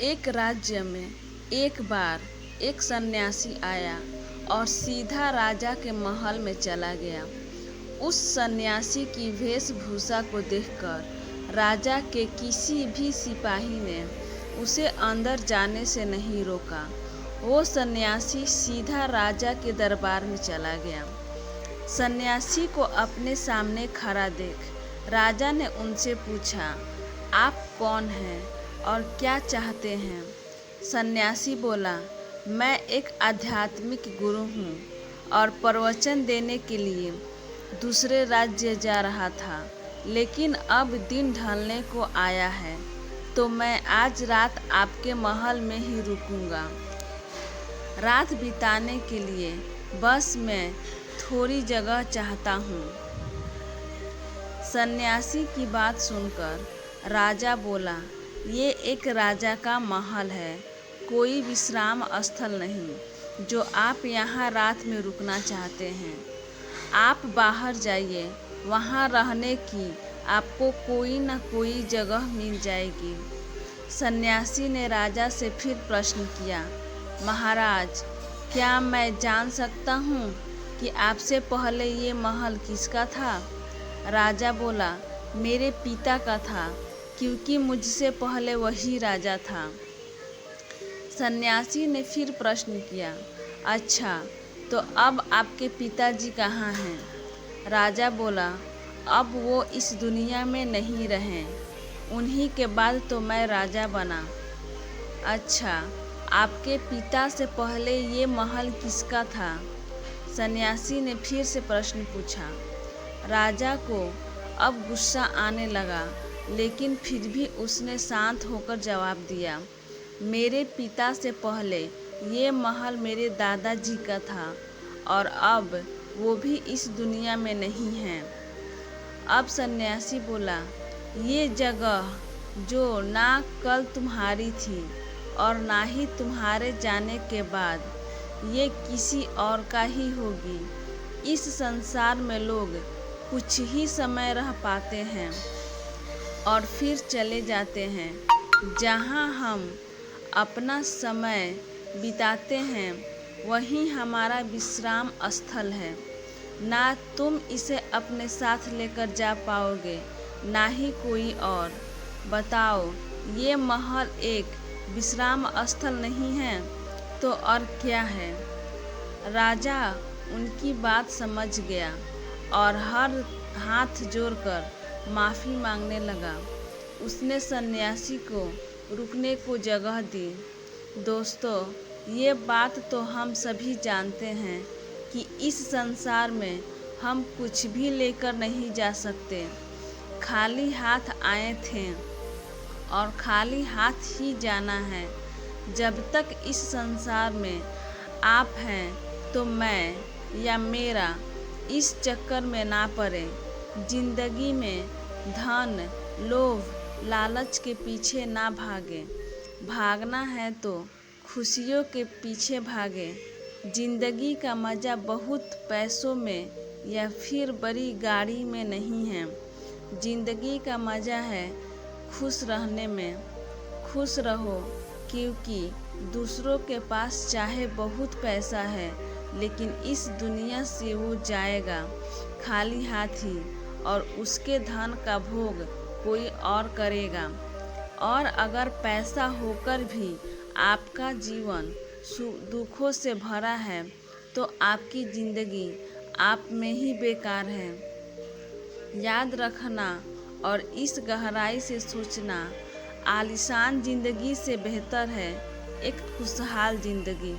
एक राज्य में एक बार एक सन्यासी आया और सीधा राजा के महल में चला गया। उस सन्यासी की वेशभूषा को देखकर राजा के किसी भी सिपाही ने उसे अंदर जाने से नहीं रोका। वो सन्यासी सीधा राजा के दरबार में चला गया। सन्यासी को अपने सामने खड़ा देख राजा ने उनसे पूछा, आप कौन हैं और क्या चाहते हैं? सन्यासी बोला, मैं एक आध्यात्मिक गुरु हूँ और प्रवचन देने के लिए दूसरे राज्य जा रहा था, लेकिन अब दिन ढलने को आया है, तो मैं आज रात आपके महल में ही रुकूंगा। रात बिताने के लिए बस मैं थोड़ी जगह चाहता हूँ। सन्यासी की बात सुनकर राजा बोला, ये एक राजा का महल है, कोई विश्राम स्थल नहीं जो आप यहाँ रात में रुकना चाहते हैं। आप बाहर जाइए, वहाँ रहने की आपको कोई न कोई जगह मिल जाएगी। सन्यासी ने राजा से फिर प्रश्न किया, महाराज, क्या मैं जान सकता हूँ कि आपसे पहले ये महल किसका था? राजा बोला, मेरे पिता का था, क्योंकि मुझसे पहले वही राजा था। सन्यासी ने फिर प्रश्न किया, अच्छा, तो अब आपके पिताजी कहाँ हैं? राजा बोला, अब वो इस दुनिया में नहीं रहे, उन्हीं के बाद तो मैं राजा बना। अच्छा, आपके पिता से पहले ये महल किसका था? सन्यासी ने फिर से प्रश्न पूछा। राजा को अब गुस्सा आने लगा, लेकिन फिर भी उसने शांत होकर जवाब दिया, मेरे पिता से पहले ये महल मेरे दादाजी का था और अब वो भी इस दुनिया में नहीं हैं। अब सन्यासी बोला, ये जगह जो ना कल तुम्हारी थी और ना ही तुम्हारे जाने के बाद ये किसी और का ही होगी। इस संसार में लोग कुछ ही समय रह पाते हैं और फिर चले जाते हैं। जहाँ हम अपना समय बिताते हैं वहीं हमारा विश्राम स्थल है। ना तुम इसे अपने साथ लेकर जा पाओगे, ना ही कोई और। बताओ, ये महल एक विश्राम स्थल नहीं है तो और क्या है? राजा उनकी बात समझ गया और हर हाथ जोड़कर माफ़ी मांगने लगा। उसने सन्यासी को रुकने को जगह दी। दोस्तों, ये बात तो हम सभी जानते हैं कि इस संसार में हम कुछ भी लेकर नहीं जा सकते। खाली हाथ आए थे और खाली हाथ ही जाना है। जब तक इस संसार में आप हैं तो मैं या मेरा इस चक्कर में ना पड़े। जिंदगी में धन, लोभ, लालच के पीछे ना भागे। भागना है तो खुशियों के पीछे भागे। जिंदगी का मज़ा बहुत पैसों में या फिर बड़ी गाड़ी में नहीं है। जिंदगी का मज़ा है खुश रहने में। खुश रहो, क्योंकि दूसरों के पास चाहे बहुत पैसा है, लेकिन इस दुनिया से वो जाएगा खाली हाथ ही, और उसके धन का भोग कोई और करेगा। और अगर पैसा होकर भी आपका जीवन दुखों से भरा है तो आपकी ज़िंदगी आप में ही बेकार है। याद रखना और इस गहराई से सोचना, आलीशान ज़िंदगी से बेहतर है एक खुशहाल ज़िंदगी।